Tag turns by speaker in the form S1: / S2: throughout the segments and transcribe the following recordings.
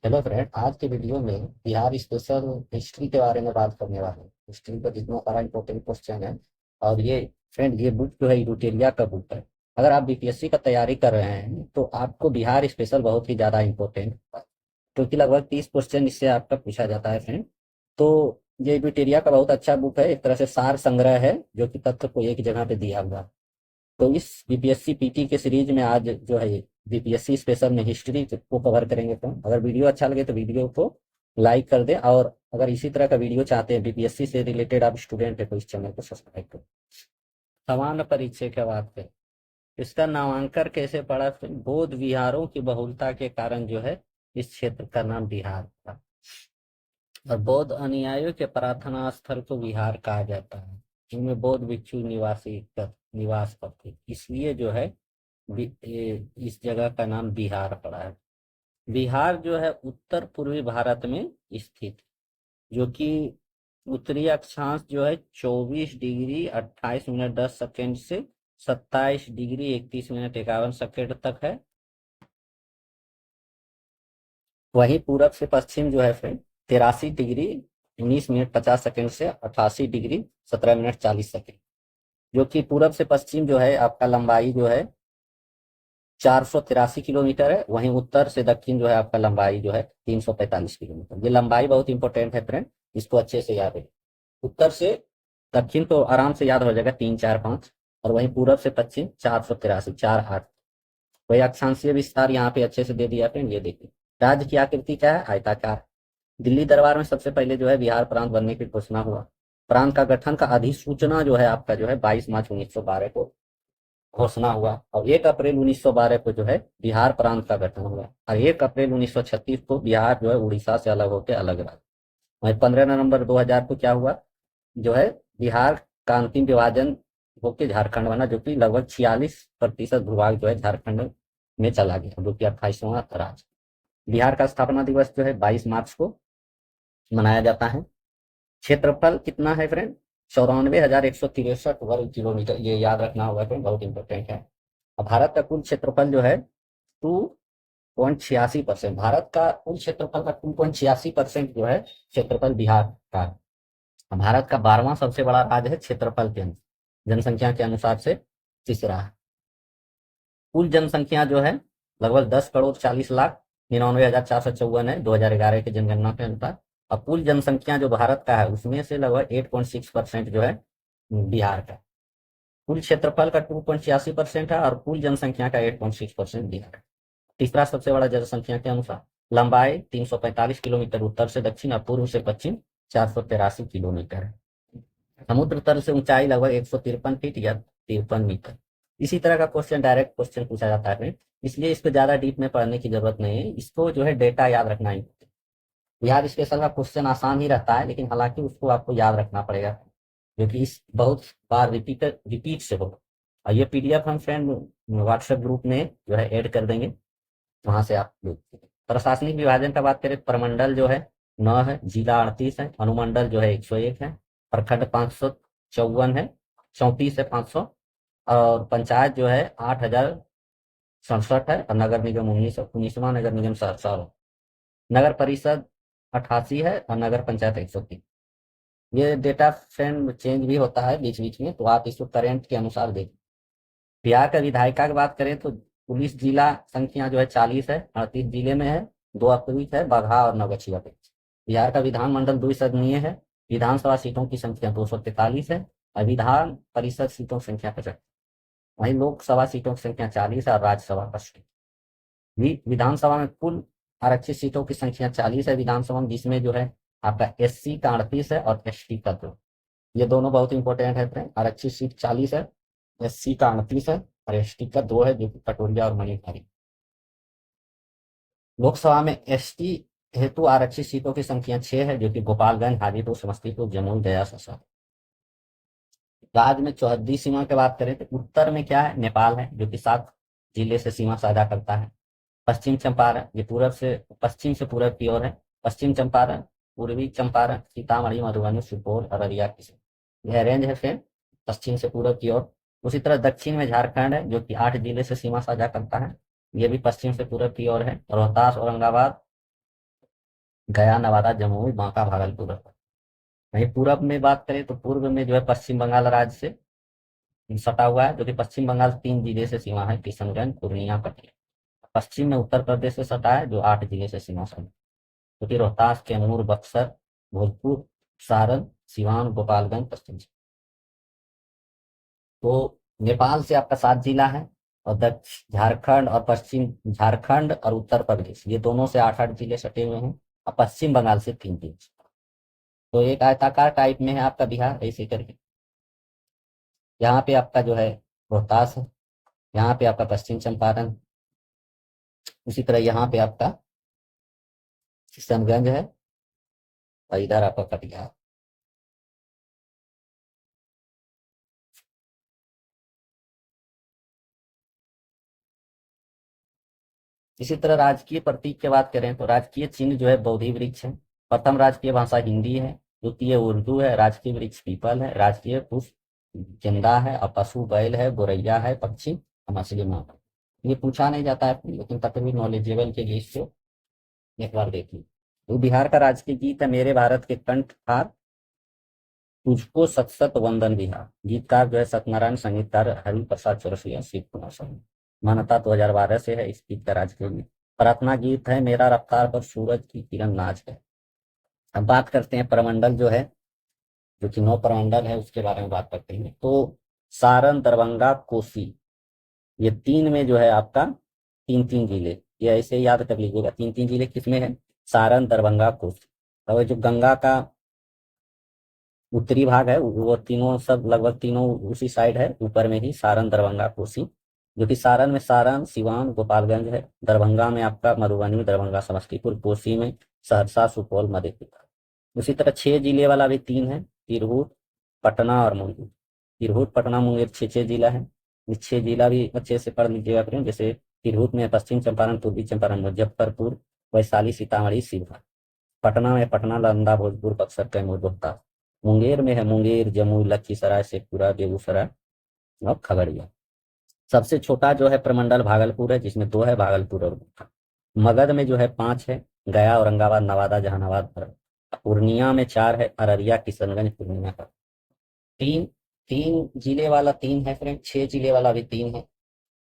S1: Hello friend, आज के video में बिहार स्पेशल हिस्ट्री के बारे में बात करने वाले हैं। हिस्ट्री का जितना सारा इंपॉर्टेंट क्वेश्चन है। और ये फ्रेंड, ये बुक जो है यूटेरिया का बुक है। अगर आप बीपीएससी का तैयारी कर रहे हैं तो आपको बिहार स्पेशल बहुत ही ज़्यादा इंपॉर्टेंट है, क्योंकि लगभग 30 क्वेश्चन इससे आपका पूछा जाता है फ्रेंड। तो ये यूटेरिया का बहुत अच्छा बुक है, एक तरह से सार संग्रह है जो कि तथ्य को एक जगह पे दिया हुआ है। तो इस बीपीएससी पीटी के सीरीज में आज जो है बीपीएससी स्पेशल में हिस्ट्री को कवर करेंगे। तो अगर वीडियो अच्छा लगे तो वीडियो को लाइक कर दें, और अगर इसी तरह का वीडियो चाहते हैं बीपीएससी से रिलेटेड, आप स्टूडेंट है तो इस चैनल को सब्सक्राइब करें। सामान्य परिचय की बात करें, इसका नामांकन कैसे पड़ा? तो बौद्ध विहारों की बहुलता के कारण जो है इस क्षेत्र का नाम बिहार था, और बौद्ध अनुयायियों के प्रार्थना स्थल को विहार कहा जाता है। इनमें बौद्ध भिक्षु निवास करते, इसलिए जो है इस जगह का नाम बिहार पड़ा है। बिहार जो है उत्तर पूर्वी भारत में स्थित, जो कि उत्तरी अक्षांश जो है 24 डिग्री 28 मिनट 10 सेकेंड से 27 डिग्री 31 मिनट 51 सेकेंड तक है। वहीं पूरब से पश्चिम जो है फ्रेंड 83 डिग्री 19 मिनट 50 सेकेंड से 88 डिग्री 17 मिनट 40 सेकेंड, जो कि पूरब से पश्चिम जो है आपका लंबाई जो है 483 किलोमीटर है। वहीं उत्तर से दक्षिण जो है आपका लंबाई जो है 345 किलोमीटर। ये लंबाई बहुत इंपॉर्टेंट है फ्रेंड, इसको अच्छे से याद है। उत्तर से दक्षिण तो आराम से याद हो जाएगा, 3 4 5, और वहीं पूरब से पश्चिम 483 4 8। वही अक्षांशीय विस्तार यहाँ पे अच्छे से दे दिया फ्रेंड, ये देखिए। राज्य की आकृति क्या है? आयताकार। दिल्ली दरबार में सबसे पहले जो है बिहार प्रांत बनने की घोषणा हुआ। प्रांत का गठन का अधिसूचना जो है आपका जो है 22 मार्च 1912 को घोषणा हुआ, और 1 अप्रैल 1912 को जो है बिहार प्रांत का गठन हुआ, और 1 अप्रैल 1936 को बिहार जो है उड़ीसा से अलग होकर अलग रहा। वहीं 15 नवंबर 2000 को क्या हुआ, जो है बिहार का अंतिम विभाजन होकर झारखंड बना, जो कि लगभग 46% भूभाग जो है झारखंड में चला गया, जो कि 28वां राज्य। बिहार का स्थापना दिवस जो है 22 मार्च को मनाया जाता है। क्षेत्रफल कितना है फ्रेंड? 94,163 वर्ग किलोमीटर, ये याद रखना होगा फ्रेंड, बहुत इंपॉर्टेंट है। अब भारत का कुल क्षेत्रफल जो है 2.86%, भारत का कुल क्षेत्रफल का 2.86% जो है क्षेत्रफल बिहार का है। भारत का 12वां सबसे बड़ा राज्य है क्षेत्रफल के जनसंख्या के अनुसार से तीसरा है। कुल जनसंख्या जो है लगभग 10,40,40,99,454 है 2011 की जनगणना के अनुसार। और कुल जनसंख्या जो भारत का है उसमें से लगभग 8.6% जो है बिहार का। कुल क्षेत्रफल का 2.86% है, और कुल जनसंख्या का 8.6% बिहार है। तीसरा सबसे बड़ा जनसंख्या के अनुसार। लंबाई 345 किलोमीटर उत्तर से दक्षिण, और पूर्व से पश्चिम 483 किलोमीटर है। समुद्र तल से ऊंचाई लगभग 153 फीट या 53 मीटर। इसी तरह का क्वेश्चन, डायरेक्ट क्वेश्चन पूछा जाता है, इसलिए इसको ज्यादा डीप में पढ़ने की जरूरत नहीं है, इसको जो है डेटा याद रखना है। बिहार स्पेशल का क्वेश्चन आसान ही रहता है, लेकिन हालांकि उसको आपको याद रखना पड़ेगा, क्योंकि इस बहुत बार रिपीट से होगा। और ये पीडीएफ हम फ्रेंड व्हाट्सएप ग्रुप में जो है ऐड कर देंगे, वहां से आप देख सकते हैं। प्रशासनिक विभाजन का बात करें, प्रमंडल जो है 9 है, जिला 38 है, अनुमंडल जो है 101 है, प्रखंड 554 है, 34 है 500, और पंचायत जो है 8,067 है, और नगर निगम 19वां नगर निगम सहरसा है। नगर परिषद 88 है, और नगर पंचायत 103। ये डेटा फ्रेंड चेंज भी होता है बीच बीच में, तो आप इसको करेंट के अनुसार देखें। बिहार का विधायिका की बात करें तो पुलिस जिला संख्या जो है 40 है, 38 जिले में है, 2 अतिरिक्त है, बगहा और नवगछिया पे। बिहार का विधानमंडल द्विसदनीय है। विधानसभा सीटों की संख्या 243 है, और विधान परिषद सीटों की संख्या 50। वहीं लोकसभा सीटों की संख्या 40 है, और राज्यसभा का विधानसभा में कुल आरक्षित सीटों की संख्या 40 है विधानसभा में, जिसमें जो है आपका एससी का 38 है, और एसटी का 2। ये दोनों बहुत इंपॉर्टेंट है फ्रेंड। आरक्षित सीट 40 है, एससी का 38 है, और एसटी का 2 है, जो कि कटोरिया और मणिपुरी। लोकसभा में एसटी हेतु आरक्षित सीटों की संख्या 6 है, जो कि गोपालगंज, हाजीपुर, समस्तीपुर, जमुई, गया, ससा। राज्य में चौहद्दी सीमा की बात करें तो उत्तर में क्या है? नेपाल है, जो कि 7 जिले से सीमा साझा करता है। पश्चिम चंपारण, ये पूरब से पश्चिम से पूरब की ओर है। पश्चिम चंपारण, पूर्वी चंपारण, सीतामढ़ी, मधुबनी, सुपौल, अररिया की यह रेंज है फ्रेंड, पश्चिम से पूरब की ओर। उसी तरह दक्षिण में झारखंड है, जो कि 8 जिले से सीमा साझा करता है, ये भी पश्चिम से पूरब की ओर है। रोहतास, औरंगाबाद, गया, नवादा, जमुई, बांका, भागलपुर। वहीं पूरब में बात करें तो पूर्व में जो है पश्चिम बंगाल राज्य से सटा हुआ है, जो कि पश्चिम बंगाल 3 जिले से सीमा है, किशनगंज, पूर्णिया, कटिहार। पश्चिम में उत्तर प्रदेश से सटा है, जो 8 जिले से सीमा सटा है, जो कि रोहतास, कैमूर, बक्सर, भोजपुर, सारण, सिवान, गोपालगंज, पश्चिम। तो नेपाल से आपका 7 जिला है, और दक्षिण झारखंड और पश्चिम झारखंड और उत्तर प्रदेश, ये दोनों से 8-8 जिले सटे हुए हैं, और पश्चिम बंगाल से 3 जिले। तो एक आयताकार टाइप में है आपका बिहार, ऐसे करके। यहाँ पे आपका जो है रोहतास है, यहाँ पे आपका पश्चिम चंपारण, उसी तरह यहाँ पे आपका किशनगंज है, और इधर आपका कटिहार। इसी तरह राजकीय प्रतीक की बात करें तो राजकीय चिन्ह जो है बोधि वृक्ष है। प्रथम राजकीय भाषा हिंदी है, द्वितीय उर्दू है, राजकीय वृक्ष पीपल है, राजकीय पुष्प गेंदा है, और पशु बैल है, गोरैया है, पक्षी मछली माँ। ये पूछा नहीं जाता है, लेकिन तकरीबन नॉलेजेबल के लिए इसको एक बार देखिए। तो बिहार का राजकीय गीत है मेरे भारत के कंठहार, तुझको सत सत वंदन बिहार। गीतकार जो है सत्यनारायण, संगीतकार हरि प्रसाद चौरसिया, शिव कुमार शर्मा। मान्यता 2012 से है इस गीत का राजकीय गीत। प्रार्थना गीत है मेरा रफ्तार पर सूरज की किरण नाच है। अब बात करते हैं प्रमंडल जो है, जो कि 9 प्रमंडल है, उसके बारे में बात करते हैं। तो सारण, दरभंगा, कोसी, ये तीन में जो है आपका 3-3 जिले, ये ऐसे याद कर लीजिएगा। 3-3 जिले किसमें है? सारण, दरभंगा, कोसी। और जो गंगा का उत्तरी भाग है वो तीनों सब लगभग तीनों उसी साइड है, ऊपर में ही सारण, दरभंगा, कोसी। जो कि सारण में सारण, सिवान, गोपालगंज है। दरभंगा में आपका मधुबनी, दरभंगा, समस्तीपुर। कोसी में सहरसा, सुपौल, मधेपुरा। उसी तरह 6 जिले वाला भी तीन है, तिरहुत, पटना और मुंगेर। तिरहुत, पटना, मुंगेर 6-6 जिला है। ये 6 जिला भी अच्छे से पढ़ लीजिएगा फ्रेंड। जैसे तिरहुत में पश्चिम चंपारण, पूर्वी चंपारण, मुजफ्फरपुर, वैशाली, सीतामढ़ी, शिवहर। पटना में पटना, नालंदा, भोजपुर, बक्सर, कैमूर, रोहतास। मुंगेर में है मुंगेर, जमुई, लखीसराय, शेखपुरा, बेगूसराय और खगड़िया। सबसे छोटा जो है प्रमंडल भागलपुर है, जिसमें 2 है, भागलपुर और गोंडा। मगध में जो है 5 है, गया, औरंगाबाद, नवादा, जहानाबाद, भरत। पूर्णिया में 4 है, अररिया, किशनगंज, पूर्णिया का। तीन 3 जिले वाला 3 है फ्रेंड, 6 जिले वाला भी 3 है।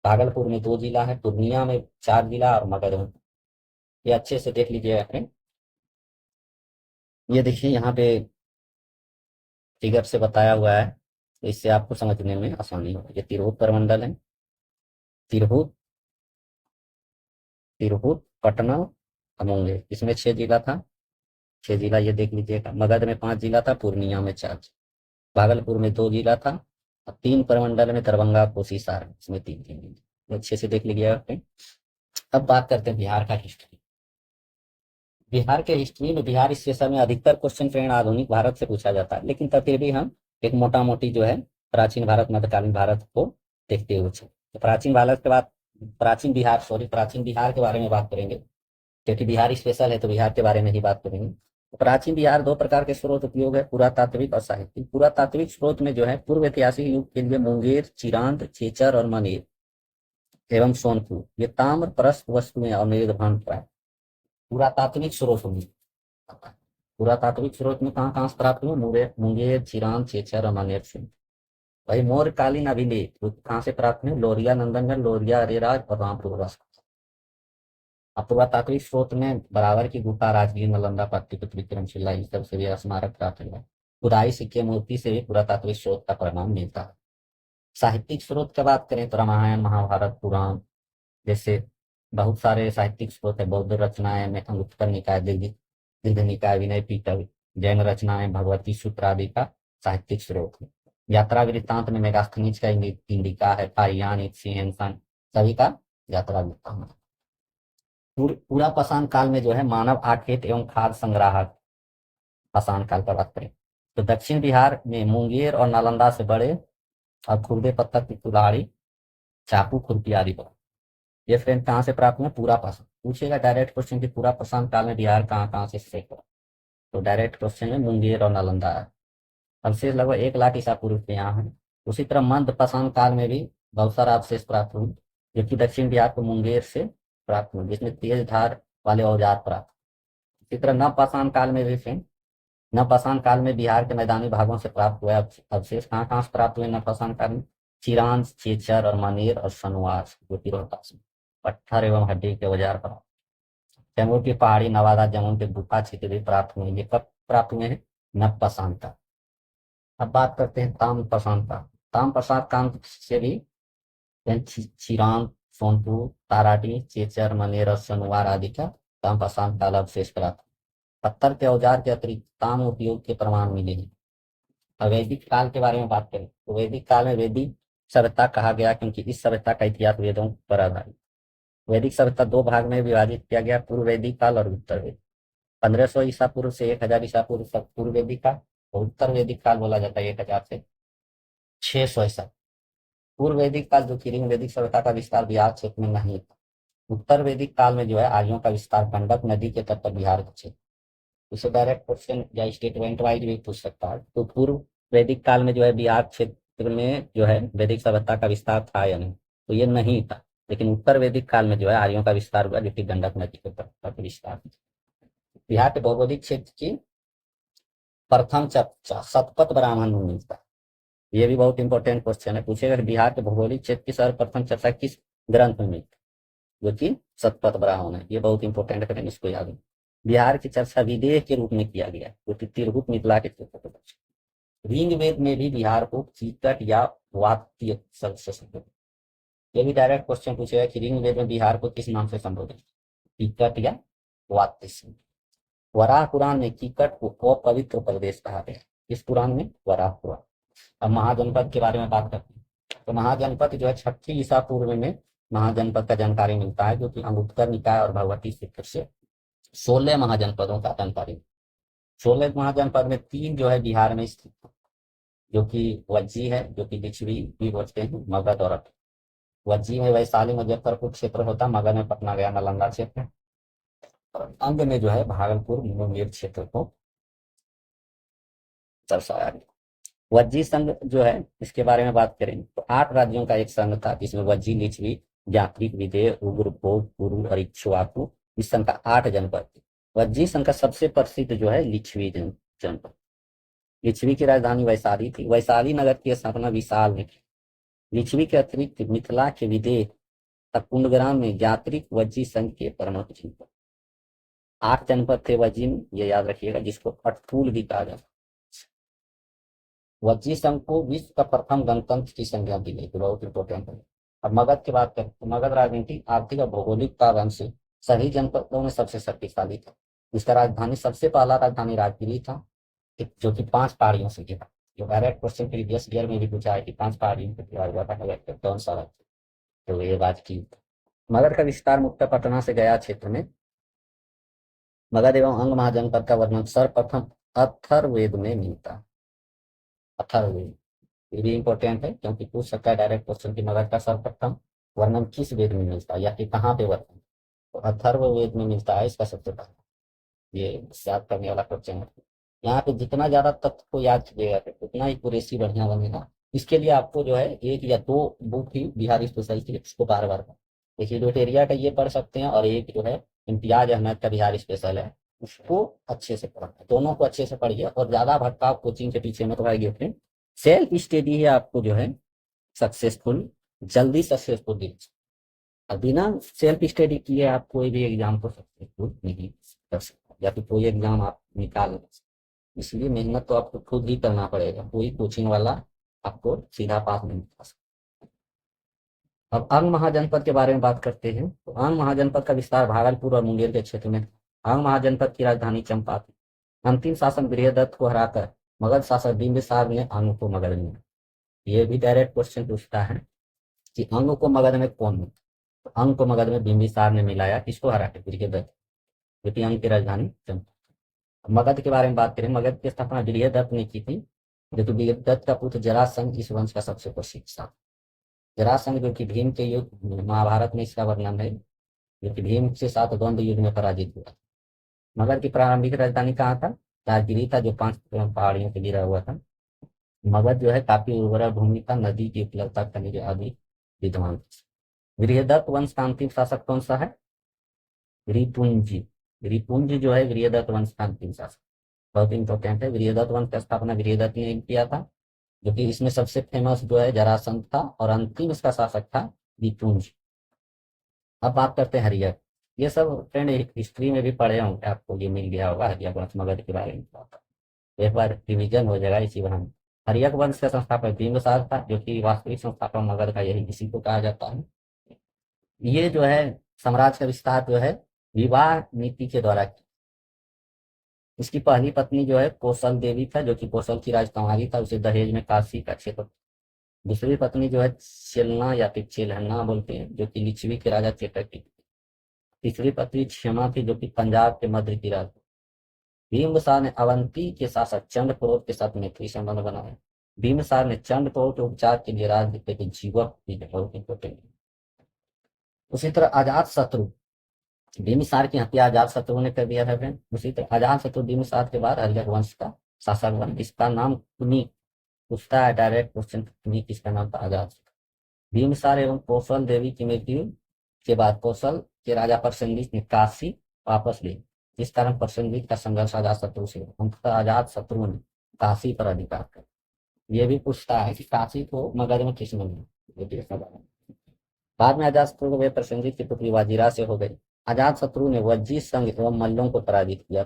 S1: भागलपुर में 2 जिला है, पूर्णिया में 4 जिला, और मगध में। ये अच्छे से देख लीजिएगा फ्रेंड। ये देखिए यहाँ पे फिगर से बताया हुआ है, तो इससे आपको समझने में आसानी हो। ये तिरहुत प्रमंडल है। तिरहुत, तिरहुत, पटना और मुंगेर, इसमें 6 जिला था। 6 जिला ये देख लीजिएगा। मगध में 5 जिला था, पूर्णिया में 4। भागलपुर में 2 जिला था, और 3 प्रमंडल में दरभंगा, कोसी, सारण, इसमें 3-3 जिले। अच्छे से देख लीजिएगा फ्रेंड। अब बात करते हैं बिहार का हिस्ट्री। बिहार के हिस्ट्री में, बिहार स्टेशन में अधिकतर क्वेश्चन फ्रेंड आधुनिक भारत से पूछा जाता है, लेकिन तब फिर भी हम एक मोटा मोटी जो है प्राचीन भारत, मध्यकालीन भारत को देखते हुए चले। तो प्राचीन भारत के बाद प्राचीन बिहार, सॉरी, प्राचीन बिहार के बारे में बात करेंगे, क्योंकि बिहार स्पेशल है तो बिहार के बारे में ही बात करेंगे। तो प्राचीन बिहार 2 प्रकार के स्रोत उपयोग है, पुरातात्विक और साहित्यिक। पुरातात्विक स्रोत में जो है पूर्व ऐतिहासिक युग के लिए मुंगेर, चिरांद, चेचर और मनेर एवं सोनपुर, ये ताम्र प्रस्त वस्तुएं और निर्धारण प्राप्त पुरातात्विक स्रोत में। पुरातात्विक स्रोत में कहाँ कहाँ से प्राप्त हुए? मुंगेर, मुंगेर, चिरांद, चेचर और मनेर से। वही मौर्यकालीन अभिलेख वो कहाँ से प्राप्त हुए? लोरिया, नंदनगढ़, लोरिया, अरेराज और रामपुर। अब पुरातात्विक स्रोत में बराबर की गुफा, राजगीर, नालंदा, पाटलिपुत्र, विक्रमशिला, इन सब से भी स्मारक प्राप्त हुआ। खुदाई, सिक्के, मूर्ति से भी पुरातात्विक स्रोत का प्रमाण मिलता है। साहित्यिक स्रोत की बात करें तो रामायण, महाभारत, पुराण जैसे बहुत सारे साहित्यिक स्रोत है। बौद्ध रचनाएं में अंगुत्तर निकाय, दीर्घ निकाय, विनय पिटक, जैन रचनाएं, भगवती सूत्र आदि का साहित्यिक स्रोत है। यात्रा वृत्तांत में मेगास्थनीज का इंडिका है, पाइयान, इत्सियनसन सभी का यात्रा वृत्तांत। पूरा पाषाण काल में जो है मानव आखेट एवं खाद्य संग्राहक पाषाण काल पर बात करें तो दक्षिण बिहार में मुंगेर और नालंदा से बड़े और खुरदे पत्थर की कुल्हाड़ी, चाकू, खुरपी आदि पर। ये फ्रेंड कहाँ से प्राप्त हुए? पूरा पाषाण। पूछेगा डायरेक्ट क्वेश्चन कि पूरा पाषाण काल में बिहार कहाँ कहाँ से शेष हुआ, तो डायरेक्ट क्वेश्चन में मुंगेर और नालंदा है। अवशेष लगभग 1 लाख ईसा पूर्व के यहाँ है। उसी तरह मध्य पाषाण काल में भी बहुत सारा अवशेष प्राप्त हुए, जो कि दक्षिण बिहार को मुंगेर से प्राप्त हुए, जिसमें तेज धार वाले औजार प्राप्त। इसी तरह नवपाषाण काल में भी सेम, नवपाषाण काल में बिहार के मैदानी भागों से प्राप्त हुए अवशेष कहाँ कहाँ से प्राप्त हुए नवपाषाण काल में? चिरांद, चेचर और मनेर और सनवास, जो कि रोहतास में पत्थर एवं हड्डी के औजार प्राप्त। तैमूर की पहाड़ी, नवादा, जमुन के गुफा क्षेत्र भी प्राप्त हुए। ये कब प्राप्त हुए हैं? नवपाषाण काल। अब बात करते हैं ताम्रपाषाण काल। ताम्रपाषाण काल से भी चिरांद, सोनपुर, ताराडी, चेचर, मनेर और सनवार आदि का ताम्रपाषाण काल अवशेष प्राप्त। पत्थर के औजार के अतिरिक्त ताम्र उपयोग के प्रमाण मिले हैं। अब वैदिक काल के बारे में बात करें तो वैदिक काल में वैदिक सभ्यता कहा गया क्योंकि इस सभ्यता का इतिहास वेदों पर आधारित। वैदिक सभ्यता दो भाग में विभाजित किया गया, पूर्व वैदिक काल और उत्तर वैदिक। 1500 ईसा पूर्व से 1000 ईसा पूर्व तक पूर्व वैदिक काल, और उत्तर वैदिक काल बोला जाता है 1000 से 600 ईसा। पूर्व वैदिक काल जो कि ऋग वैदिक सभ्यता का विस्तार बिहार क्षेत्र में नहीं था। उत्तर वैदिक काल में जो है आर्यों का विस्तार गंडक नदी के तट पर बिहार के क्षेत्र। इसे डायरेक्ट क्वेश्चन या स्टेटमेंट वाइज भी पूछ सकता है। तो पूर्व वैदिक काल में जो है बिहार क्षेत्र में जो है वैदिक सभ्यता का विस्तार था या नहीं? तो ये नहीं था। लेकिन उत्तर वैदिक काल में जो है आर्यों का विस्तार हुआ, जो कि गंडक नदी के तट पर विस्तार। बिहार के भौगोलिक क्षेत्र की प्रथम चर्चा शतपथ ब्राह्मण में मिलता है। ये भी बहुत इंपॉर्टेंट क्वेश्चन है, पूछेगा कि बिहार के भौगोलिक क्षेत्र की सर्वप्रथम चर्चा किस ग्रंथ में मिलती है? जो कि शतपथ ब्राह्मण है। ये बहुत इंपॉर्टेंट है, इसको याद रखें। बिहार की चर्चा विदेह के रूप में किया गया, जो कि तिरहुत मिथिला के क्षेत्र पर। ऋग्वेद में भी बिहार को कीकट या वात्य शब्द से संबोधित। ये भी डायरेक्ट क्वेश्चन पूछेगा कि ऋग्वेद में बिहार को किस नाम से संबोधित? कीकट या वात्य से। वराह पुराण में कीकट को अपवित्र प्रदेश कहा गया। इस पुराण में वराह पुराण। अब महाजनपद के बारे में बात करते हैं तो महाजनपद जो है 6 ईसा पूर्व में महाजनपद का जानकारी मिलता है, जो कि अंगुत्तर निकाय और भगवती सूत्र से 16 महाजनपदों का जानकारी। 16 महाजनपद में 3 जो है बिहार में स्थित, जो कि वज्जी है, जो कि लिच्छवी भी बोलते हैं, मगध और अवध। वज्जी में वैशाली मुजफ्फरपुर क्षेत्र होता, मगध में पटना गया नालंदा क्षेत्र, और अंग में जो है भागलपुर मुंगेर क्षेत्र को दर्शाया गया। वज्जी संघ जो है इसके बारे में बात करें तो 8 राज्यों का एक संघ था, जिसमें वज्जी, लिच्छवी, ज्ञात्रिक, विदेह, उग्र, भोग, कुरु और इक्ष्वाकु इस संघ का 8 जनपद थे। वज्जी संघ का सबसे प्रसिद्ध जो है लिच्छवी जनपद। लिच्छवी की राजधानी वैशाली थी। वैशाली नगर की स्थापना विशाल ने की। लिच्छवी के अतिरिक्त मिथिला के विदेह तथा कुंडग्राम में ज्ञात्रिक वज्जी संघ के प्रमुख जनपद। 8 जनपद थे वज्जी में, ये याद रखिएगा, जिसको अटफूल भी कहा जाता। वज्जी संघ को विश्व का प्रथम गणतंत्र की संज्ञा दी गई, बहुत इंपॉर्टेंट है। अब मगध की बात करें तो मगध राजनीतिक, आर्थिक और भौगोलिक कारण से सभी जनपदों में सबसे शक्तिशाली था। इसका राजधानी, सबसे पहला राजधानी राजगिरी था, जो कि 5 पहाड़ियों से घिरा। जो डायरेक्ट क्वेश्चन प्रीवियस ईयर में भी पूछा है कि 5 पहाड़ियों से घिरा हुआ था मगध, कौन सा राज्य? तो ये बात की। मगध का विस्तार मुख्य पटना से गया क्षेत्र में। मगध एवं अंग महाजनपद का वर्णन सर्वप्रथम अथर्ववेद में मिलता है। अथर्ववेद ये भी इंपॉर्टेंट है, क्योंकि पूछ सकता है डायरेक्ट क्वेश्चन की मगध का सर्वप्रथम वर्णन किस वेद में मिलता है या कि कहाँ पे वर्णन? तो अथर्ववेद में मिलता है इसका सबसे पहला। ये याद करने वाला क्वेश्चन है। यहाँ पे जितना ज्यादा तथ्य को याद कीजिएगा उतना ही कुरेसी बढ़िया बनेगा। इसके लिए आपको जो है 1 या 2 बुक ही बिहार स्पेशल की उसको बार बार देखिए, डोटेरिया का ये पढ़ सकते हैं, और एक जो है इम्तियाज अहमद का बिहार स्पेशल है, उसको अच्छे से पढ़ना। दोनों को अच्छे से पढ़िए और ज्यादा भटकाव कोचिंग के पीछे मत भागिए अपने। सेल्फ स्टडी ही आपको जो है सक्सेसफुल, जल्दी सक्सेसफुल दिल। और बिना सेल्फ स्टडी किए आप कोई भी एग्जाम को सक्सेसफुल नहीं कर सकते, या फिर कोई एग्जाम आप निकाल नहीं सकते। इसलिए मेहनत तो आपको खुद ही करना पड़ेगा, कोई कोचिंग वाला आपको सीधा पास नहीं कर सकता। अब अंग महाजनपद के बारे में बात करते हैं तो अंग महाजनपद का विस्तार भागलपुर और मुंगेर के क्षेत्र में। अंग महाजनपद की राजधानी चंपा थी। अंतिम शासक बृहदत्त को हराकर मगध शासक बिंबिसार ने अंग को मगध में। ये भी डायरेक्ट क्वेश्चन पूछता है कि अंग को मगध में कौन मिला? तो अंग को मगध में बिंबिसार ने मिलाया, किसको हरा के? बृहदत्त, जो कि अंग की राजधानी चंपा। मगध के बारे में बात करें, मगध की स्थापना बृहदत्त ने की थी, जो कि बृहदत्त का पुत्र जरासंध इस वंश का सबसे प्रसिद्ध शासक। जरासंध जो कि भीम के युद्ध, महाभारत में इसका वर्णन है, जो कि भीम के साथ द्वंद्व युद्ध में पराजित हुआ। मगध की प्रारंभिक राजधानी कहाँ था? राजगिरी था, जो 5 पहाड़ियों से घिरा हुआ था। मगध जो है काफी उर्वरा भूमि था, नदी की उपलब्धता खनिज आदि विद्वान। बृहदत्त वंश का अंतिम शासक कौन सा है? रिपुंजी। रिपुंज जो है वीरदत्त वंश का अंतिम शासक, बहुत इंपॉर्टेंट है। वीरदत्त वंश का स्थापना वीरदत्त ने किया था, जो कि इसमें सबसे फेमस जो है जरासंध था, और अंतिम इसका शासक था रिपुंज। अब बात करते हैं हरियक। ये सब फ्रेंड हिस्ट्री में भी पढ़े होंगे, आपको ये मिल गया होगा हरियक वंश मगध के बारे में। एक बार रिवीजन हो जाएगा इसी बहाने। हरियक वंश का संस्थापक बिंबिसार था, जो कि वास्तविक संस्थापक मगध का यही इसी को कहा जाता है। ये जो है साम्राज्य का विस्तार जो है विवाह नीति के द्वारा किया। इसकी पहली पत्नी जो है कौशल देवी था, जो कि कौशल की राजकुमारी था, उसे दहेज में काशी का क्षेत्र। दूसरी पत्नी जो है चेलना या फिर चेलहन्ना बोलते हैं, जो कि लिच्छवी के राजा चेतक की। तीसरी पत्नी क्षमा थी, जो कि पंजाब के मध्य की राज। भीमसार ने अवंती के शासक चंद्रप्रौढ़ के साथ मैत्री संबंध बनाया। भीमसार ने चंद्रप्रौढ़ के उपचार के लिए राज्य के जीवक भी बहुत इंपॉर्टेंट। उसी तरह अजात शत्रु, बिम्बिसार की हत्या अजात शत्रु ने कर दिया था फ्रेंड। उसी तरह अजात शत्रु बिम्बिसार के बाद हल्लेख वंश का शासक बना। इसका नाम कुनी पूछता है, डायरेक्ट क्वेश्चन कुनी किसका नाम था, अजात शत्रु। बिम्बिसार एवं कौशल देवी की मृत्यु के बाद कौशल के राजा प्रसेनजीत ने काशी वापस ली, जिस कारण प्रसेनजीत का संघर्ष अजात शत्रु से अंततः अजात शत्रु ने काशी पर अधिकार कर। ये भी पूछता है कि काशी को मगध में किसने लिया। बाद में अजात शत्रु वे प्रसेनजीत की पुत्री वाजिरा से हो गई। अजात शत्रु ने वज्जी संघ एवं मल्लों को पराजित किया।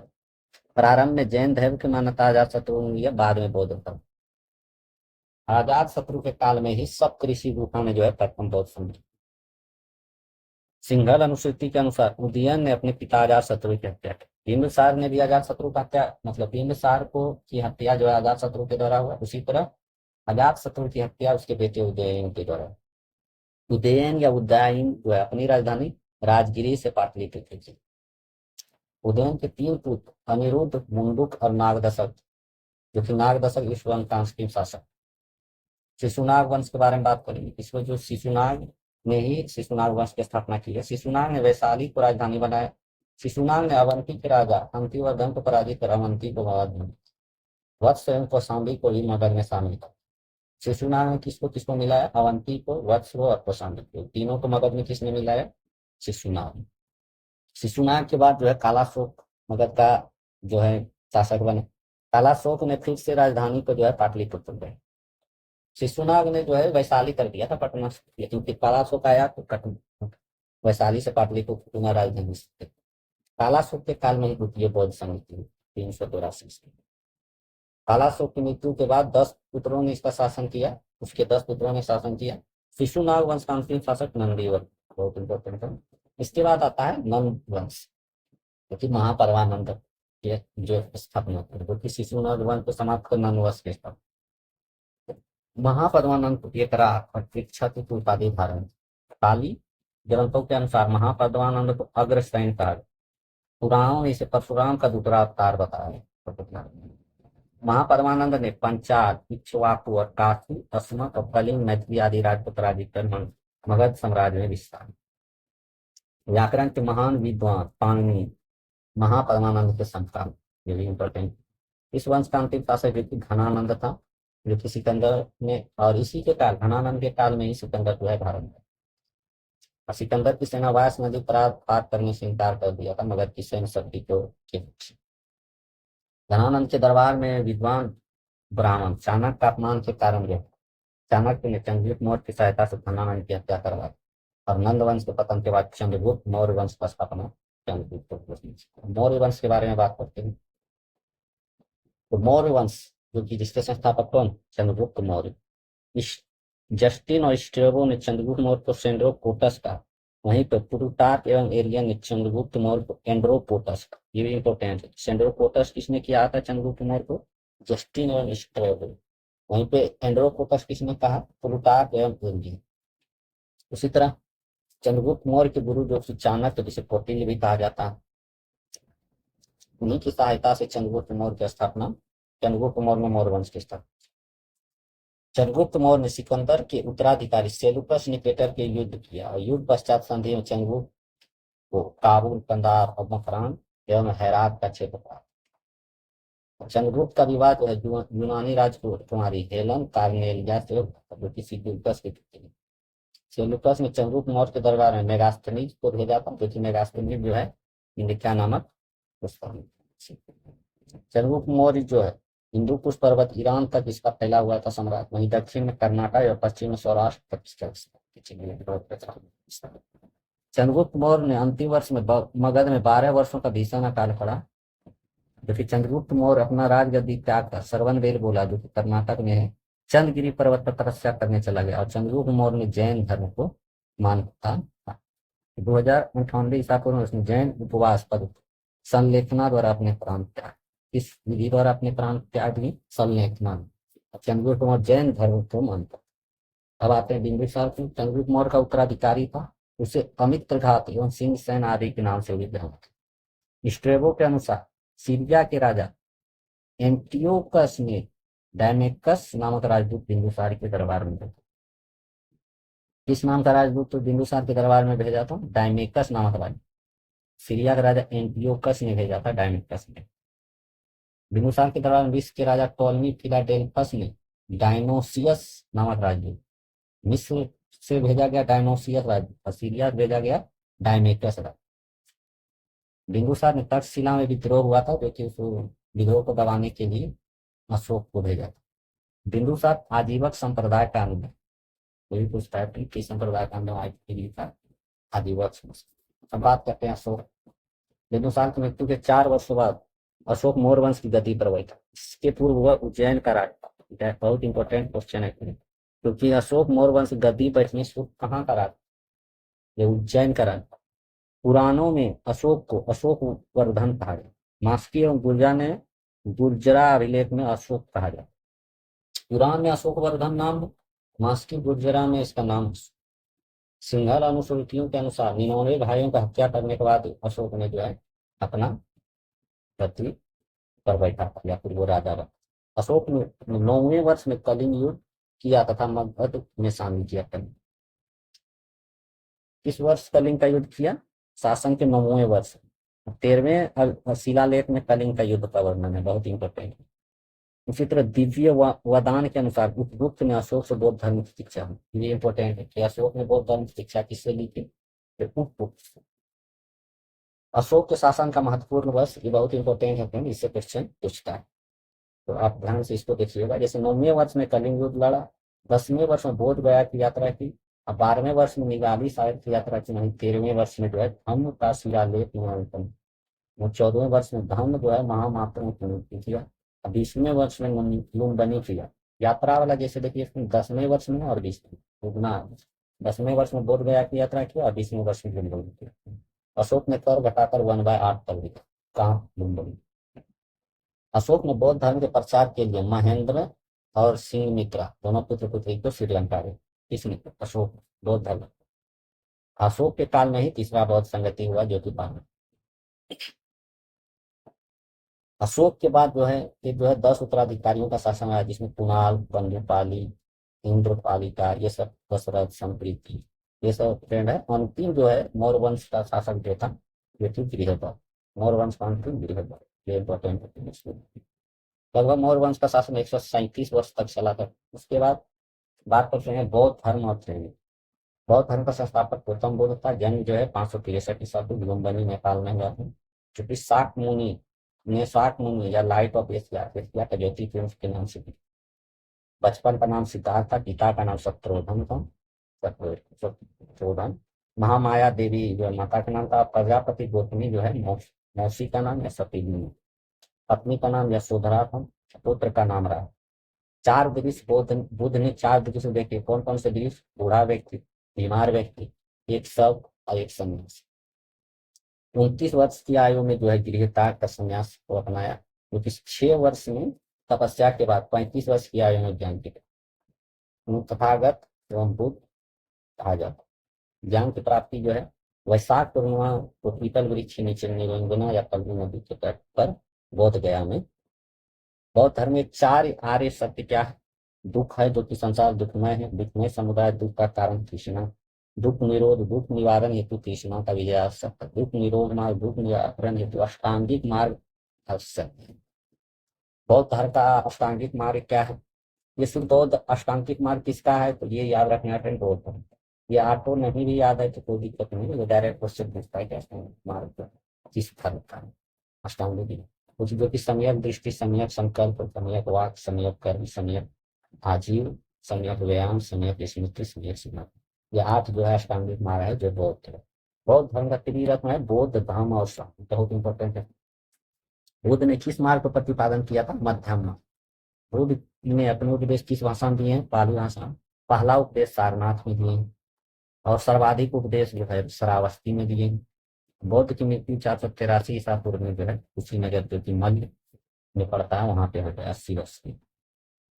S1: प्रारंभ में जैन धर्म की मान्यता अजात शत्रु ने लिया, बाद में बौद्ध धर्म। अजात शत्रु के काल में ही सब कृषि गुफा में जो है प्रथम बौद्ध संघ। सिंघल अनुसूची के अनुसार उदयन ने अपने पिता अजात शत्रु की हत्या की। बिंबिसार ने भी अजात शत्रु का हत्या, मतलब बिंबिसार को की हत्या जो है अजात शत्रु के द्वारा हुआ। उसी तरह अजात शत्रु की हत्या उसके बेटे उदयन के द्वारा। उदयन या उदयन जो है अपनी राजधानी राजगिरी से पाटलिपुत्र थी। उदयन के तीन पुत्र अनिरुद्ध, मुंडुक और नागदशक, जो कि नागदशक इस वंश का अंतिम शासक। शिशुनाग वंश के बारे में बात करेंगे। इसमें जो शिशुनाग ने ही शिशुनाग वंश की स्थापना की है। शिशुनाग ने वैशाली को राजधानी बनाया। शिशुनाग ने अवंती के राजा हंतिवर्धन को पराजित कर अवंती को मगध में, वत्स एवं कौशाम्बी को भी मगध में शामिल कर। शिशुनाग ने किसको किसको मिलाया, अवंती को, वत्स को और कौशाम्बी को, तीनों को मगध में किसने मिलाया, शिशुनाग। शिशुनाग के बाद जो है कालाशोक मगध का जो है शासक बने। कालाशोक ने फिर से राजधानी को जो है पाटलिपुत्र गए। शिशुनाग ने जो है वैशाली कर दिया था पटना से, लेकिन फिर कालाशोक आया तो वैशाली से पाटलिपुत्र पुनः राजधानी से। कालाशोक के काल में ही द्वितीय बौद्ध संघ थी 382 से। कालाशोक की मृत्यु के बाद 10 पुत्रों ने इसका शासन किया। उसके 10 पुत्रों ने शासन किया। शिशुनाग वंश का अंतिम शासक नंदीवर, बहुत इंपॉर्टेंट है। इसके बाद आता है नंद वंश, जो कि महापरवानंद के जो स्थापना, जो कि शिशुनाग वंश को समाप्त कर नंद वंश के स्थापना। महापद्मानंद एक राग और पृच्छत की उपाधि धारण। काली ग्रंथों के अनुसार महापद्मानंद को अग्रसेन कहा। पुराणों में इसे परशुराम का दूसरा अवतार बताया है। महापद्मानंद ने पंचाल, इक्ष्वाकु और काशी, अस्मक और कलिंग, मैथिली आदि राज्य को पराजित कर मगध साम्राज्य में विस्तार। व्याकरण के महान विद्वान पाणिनि महापद्मानंद के संतान, ये भी इंपॉर्टेंट। इस वंश का अंतिम शासक जो कि घनानंद था, जो कि सिकंदर ने, और इसी के काल घनानंद के काल में ही सिकंदर जो है भारत में। और सिकंदर की सेना व्यास नदी पार करने से इनकार कर दिया था मगध की सैन्य शक्ति को। घनानंद के दरबार में विद्वान ब्राह्मण चाणक्य का अपमान के कारण जो चाणक्य ने चंद्रगुप्त मौर्य की सहायता से घनानंद की हत्या करवाई, और नंद वंश के पतन के बाद चंद्रगुप्त मौर्य वंश का स्थापना चंद्रगुप्त। मौर्य वंश के बारे में बात करते हैं। तो मौर्य वंश जो कि जिसके संस्थापक कौन, चंद्रगुप्त मौर्य। जस्टिन और स्ट्रेबो ने चंद्रगुप्त मौर्य को सेंड्रोपोटस का, वहीं पर प्लूटार्क एवं एरियन ने चंद्रगुप्त मौर्य को एंड्रोपोटस का। ये भी इंपॉर्टेंट है। सेंड्रोपोटस किसने किया था चंद्रगुप्त मौर्य को, जस्टिन एवं स्ट्रेबो। वहीं पे एंड्रोपोटस किसने कहा, प्लूटार्क एवं एरियन। उसी तरह चंद्रगुप्त मौर्य के गुरु जो कि चाणक्य, जिसे कौटिल्य भी कहा जाता है, उन्हीं की सहायता से चंद्रगुप्त मौर्य की स्थापना, चंद्रगुप्त मौर्य में मौर्य वंश की स्थापना। चंद्रगुप्त मौर्य ने सिकंदर के उत्तराधिकारी सेलुकस निकेटर के युद्ध किया, और युद्ध पश्चात संधि में चंद्रगुप्त को काबुल, कंदार और मकरान एवं हेरात का क्षेत्र प्राप्त। चंद्रगुप्त का विवाह जो है यूनानी राजकुमारी हेलन कार्नेलिया से, जो कि सेल्यूकस की पुत्री। सेल्यूकस ने चंद्रगुप्त मौर्य के दरबार में मेगास्थनीज को भेजा था, जो कि मेगास्थनीज जो है इंडिका नामक पुष्प। चंद्रगुप्त मौर्य जो है हिंदू कुश पर्वत ईरान तक इसका फैला हुआ था सम्राट, वहीं दक्षिण में कर्नाटक और पश्चिम में सौराष्ट्र तक इसका चंद्रगुप्त मौर्य ने अंतिम वर्ष में मगध में 12 वर्षों का भीषण अकाल पड़ा, जबकि चंद्रगुप्त मौर्य अपना राजगद्दी त्याग कर सरवनबेल बोला जो कि कर्नाटक में है, चंद्रगिरी पर्वत पर तपस्या करने चला गया और चंद्रगुप्त मौर्य ने जैन धर्म को मानता था। 2098 ईसा पूर्व में उसने जैन उपवास पर संलेखना द्वारा अपने प्राण त्याग, इस विधि द्वारा अपने प्राण त्याग भी संलेखना। चंद्रगुप्त मौर्य जैन धर्म को मानता। अब आते हैं बिंदुसार को। चंद्रगुप्त मौर्य का उत्तराधिकारी था, उसे अमित्रघात एवं सिंह सेन आदि के नाम से विद्यमान था। स्ट्रेबो के अनुसार सीरिया के राजा एंटियोकस ने डायमेकस नामक राजदूत बिंदुसार के दरबार में भेजा। किस नाम का राजदूत तो बिंदुसार के दरबार में भेजा था? डायमेकस नामक राजा। सीरिया का राजा एंटियोकस ने भेजा था डायमेकस ने। बिंदुसार के दरबार में मिस्र के राजा टोलमी फिलाडेल्फस ने डायनोसियस नामक राजदूत, मिस्र से भेजा गया डायनोसियस राजदूत और सीरिया भेजा गया डायमेकस राजदूत। बिंदुसार ने तक्षशिला में विद्रोह हुआ था, जो कि उस विद्रोह को दबाने के लिए अशोक को भेजा था। बिंदुसार आजीवक संप्रदाय का अनुयायी, कोई पूछता है किस संप्रदाय का अनुयायी था? आजीवक। अब बात करते हैं अशोक। बिंदुसार की मृत्यु के 4 वर्षों बाद अशोक मौर्य वंश की गद्दी पर बैठा। इसके पूर्व वह उज्जैन का राजा। बहुत इंपॉर्टेंट क्वेश्चन है, क्योंकि अशोक मौर्य वंश गद्दी बैठने से कहाँ का राजा? ये उज्जैन का राजा। पुराणों में अशोक को अशोक वर्धन कहा गया। मास्की एवं गुर्जा ने गुर्जरा अभिलेख में अशोक कहा गया। पुराण में अशोक वर्धन नाम, मास्की गुर्जरा में इसका नाम। सिंघल अनुश्रुतियों के अनुसार 99 भाइयों का हत्या करने के बाद अशोक ने जो है अपना गद्दी पर बैठा था, या फिर वो राजा बना। अशोक ने 9वें वर्ष में कलिंग युद्ध किया तथा मगध में शामिल किया। किस वर्ष कलिंग का युद्ध किया? शासन के 9वें वर्ष। 13वें शिलालेख में कलिंग का युद्ध का वर्णन है, बहुत इंपॉर्टेंट है। उसी तरह दिव्य वदान के अनुसार उपगुप्त ने अशोक से बौद्ध धर्म की शिक्षा ली। ये इंपॉर्टेंट है कि अशोक ने बौद्ध धर्म की शिक्षा किससे ली थी? उपगुप्त। अशोक के शासन का महत्वपूर्ण वर्ष, ये बहुत इंपॉर्टेंट है, इससे क्वेश्चन पूछता है, तो आप ध्यान से इसको देखिएगा। जैसे 9वें वर्ष में कलिंग युद्ध लड़ा, 10वें वर्ष में बोध गया की यात्रा की, अब 12वें वर्ष में निगाली साहिब की यात्रा की, नहीं 13वें वर्ष में जो है धम्म का शिलालेख मूल्यांकन, 14वें वर्ष में धम्म जो है महामात्र किया, 20वें वर्ष में लुम्बिनी किया। यात्रा वाला जैसे देखिए 10वें वर्ष में और 20वें, 10वें वर्ष में बोध गया की यात्रा किया और 20वें वर्ष में लुम्बिनी किया। अशोक ने कर घटाकर 1/8 कर दिया। कहाँ? लुम्बिनी। अशोक ने बौद्ध धर्म के प्रचार के लिए महेंद्र और सिंहमित्रा दोनों पुत्र पुत्री को श्रीलंका गए। किसने? अशोक। बौद्ध धर्म। अशोक के काल में ही तीसरा बौद्ध संगति हुआ, जो कि अशोक के बाद जो है ये जो है 10 उत्तराधिकारियों का शासन आया, जिसमें कुणाल, बंधुपाली, इंद्रपालिका, ये सब दशरथ, संप्रीति, ये सब ट्रेंड है। अंतिम जो है मौर्य वंश का शासक जो था ये थी बृहद्रथ। मौर्य वंश का अंतिम बृहद्रथ, ये इंपॉर्टेंट है। लगभग मौर्य वंश का शासन 137 वर्ष तक चला था। उसके बाद बात करते हैं बौद्ध धर्म और श्रेणी। बौद्ध धर्म का संस्थापक गौतम बुद्ध था। जन्म जो है 563 ईसा पूर्व लुम्बिनी नेपाल में हुआ था। चूंकि शाक मुनि या लाइट ऑफ एशिया का ज्योति के नाम से। बचपन का नाम सिद्धार्थ था, पिता का नाम शत्रुघ्न था। शत्रुघ्न। महामाया देवी जो माता का नाम था। प्रजापति गौतमी जो है मौसी का नाम या सती। पत्नी का नाम यशोधरा था। पुत्र का नाम रहा। 4 वृक्ष बुद्ध ने 4 वृक्ष देखे। कौन कौन से वृक्ष? बूढ़ा व्यक्ति, बीमार व्यक्ति, एक शव और एक सन्यासी। 29 वर्ष की आयु में जो है गृहत्याग का संन्यास को अपनाया, क्योंकि 6 वर्ष में तपस्या के बाद 35 वर्ष की आयु में ज्ञान की तथागत एवं बुद्ध कहा जाता। ज्ञान की प्राप्ति जो है वैशाख पूर्णिमा को पीपल वृक्ष के नीचे निरंजना या फल्गु नदी के तट पर बोध गया में। बौद्ध धर्म में 4 आर्य सत्य क्या है? दुख है, जो कि संसार दुखमय है। दुखमय समुदाय, दुख का कारण तृष्णा। दुख निरोध, दुख निवारण हेतु तृष्णा का विजय आवश्यक है। दुख निरोध मार्ग, दुख निवारण हेतु अष्टांगिक मार्ग आवश्यक है। बौद्ध धर्म का अष्टांगिक मार्ग क्या है? ये शुद्ध बौद्ध अष्टांगिक मार्ग किसका है? तो ये याद रखना है बौद्ध धर्म। ये आपको नहीं भी याद है तो कोई दिक्कत नहीं, ये डायरेक्ट क्वेश्चन पूछता है कि अष्टांगिक मार्ग किस धर्म का है। अष्टांग क्रिया कुछ जो कि सम्यक दृष्टि, सम्यक संकल्प, सम्यक वाक, सम्यक कर्म, सम्यक आजीव, सम्यक व्यायाम, सम्यक स्मृति, सम्यक समाधि, ये 8 जो है अष्टांगिक मार्ग है जो बौद्ध है। बौद्ध धर्म का त्रिरत्न है बौद्ध, धम्म और संघ, बहुत इंपॉर्टेंट है। बुद्ध ने किस मार्ग का प्रतिपादन किया था? मध्यम मार्ग। बुद्ध ने अपने उपदेश किस भाषा में दिए हैं? पाली भाषा में। पहला उपदेश सारनाथ में दिए हैं और सर्वाधिक उपदेश जो है श्रावस्ती में दिए हैं। बौद्ध की मृत्यु 483 ईसा पूर्व में जो है कुशीनगर जो कि मल्ल में पड़ता है वहां पे हो गया 80 वर्ष की।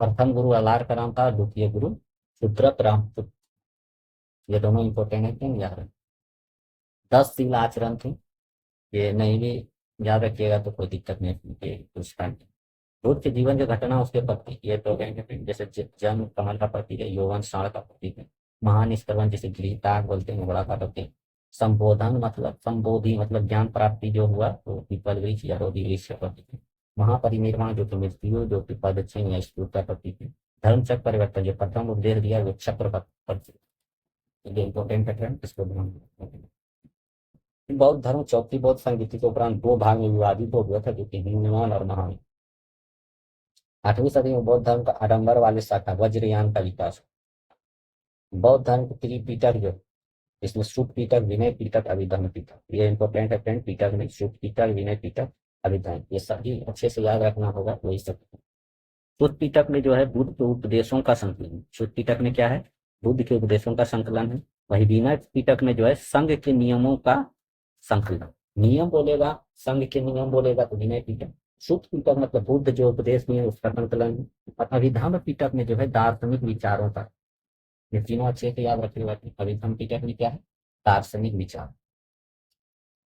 S1: प्रथम गुरु अलार का नाम था, द्वितीय गुरु सुद्रत रामपुत्र। ये दोनों इंपॉर्टेंट है, क्यों याद है? 10 शील आचरण थे, ये नहीं भी याद रखिएगा तो कोई दिक्कत नहीं है उस टाइम। बुद्ध के जीवन जो घटना उसके प्रति ये तो कहेंगे, जैसे जन्म कमल का प्रतीक है, यौवन साण का प्रतीक है, महानिष्कर्मण जिसे गृहत्याग बोलते हैं घोड़ा का प्रतीक, संबोधन मतलब संबोधि मतलब ज्ञान प्राप्ति जो हुआ तो पीपल वृक्ष या बोधि वृक्ष का प्रतीक है, महापरिनिर्वाण जो कि मृत्यु जो कि पद चिन्ह या स्तूप का प्रतीक है, धर्मचक्र परिवर्तन जो प्रथम उपदेश दिया वो चक्र का प्रतीक, ये इंपॉर्टेंट है इसको ध्यान रखना। बौद्ध धर्म चौथी बौद्ध संगीति के उपरांत 2 भाग में विभाजित हो गया था जो कि हिमवान और महान। 8वीं सदी में बौद्ध धर्म का आडंबर वाले शाखा वज्रयान का विकास। बौद्ध धर्म के त्रिपिटक जो इसमें सुख पिटक, विनय पिटक, अभिधर्म पिटक, ये इंपॉर्टेंट है फ्रेंड। पिटक में सुख पिटक, विनय पिटक, अभिधर्म, ये सभी अच्छे से याद रखना होगा। वही सब शुद्ध पिटक में जो है बुद्ध के उपदेशों का संकलन, शुद्ध पिटक में क्या है? बुद्ध के उपदेशों का संकलन है। वही विनय पिटक में जो है संघ के नियमों का संकलन, नियम बोलेगा संघ के नियम बोलेगा तो विनय पिटक। शुद्ध पिटक मतलब बुद्ध जो उपदेश दिए उसका संकलन है। और अभिधम्म पिटक में जो है दार्शनिक विचारों का, ये तीनों अच्छे से याद रखिएगा। अभिधम्म पिटक में क्या है? दार्शनिक विचार।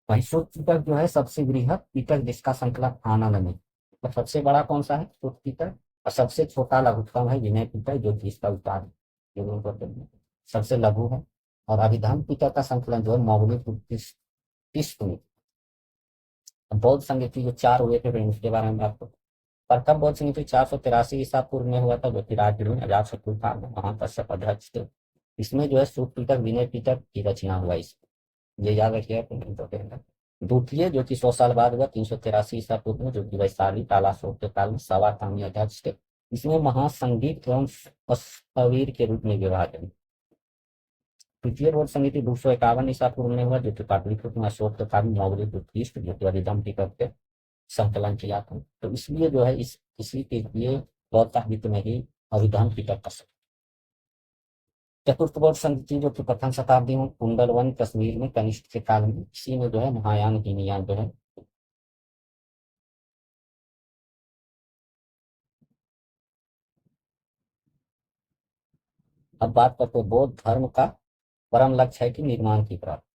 S1: वही शुद्ध पिटक जो है सबसे बृहद पिटक जिसका संकलन आनंद में, तो सबसे बड़ा कौन सा है? शुद्ध पिटक। और सबसे छोटा लघुत्तम है विनय पिटक जो कि इसका उतार है, ये दोनों करते हैं। सबसे लघु है। और अभिधम्म पिटक का संकलन जो है मौलिक उत्कृष्ट में। बौद्ध संगीति जो 4 हुए थे उसके बारे में आपको। प्रथम बौद्ध संगीति 483 ईसा पूर्व में हुआ था जो कि राजगृह में अजातशत्रु था वहां कश्यप अध्यक्ष थे। इसमें जो है शुद्ध पिटक विनय पिटक की रचना हुआ, इस ये याद रखिएगा। द्वितीय जो कि 100 साल बाद हुआ 383 ईसा पूर्व में जो कि वैशाली तालाशोक के काल में सवा कामी अध्यक्ष थे। इसमें महासंगीत एवं अवीर के रूप में विभाजन। तृतीय बौद्ध समिति 251 ईसा पूर्व में हुआ जो कि पाटलिपुत्र में अशोक के काल में मौलिक उत्कृष्ट जो कि अभिधम्म पिटक के संकलन किया था। तो इसलिए जो है इसी के लिए बौद्ध साहित्य में ही अभिधम्म पिटक का। चतुर्थ बौद्ध संगीति जो कि प्रथम शताब्दी में कुंडलवन कश्मीर में कनिष्ठ के काल में, इसी में जो है महायान हीनयान जो है। अब बात करते हैं बौद्ध धर्म का परम लक्ष्य है कि निर्माण की प्राप्ति।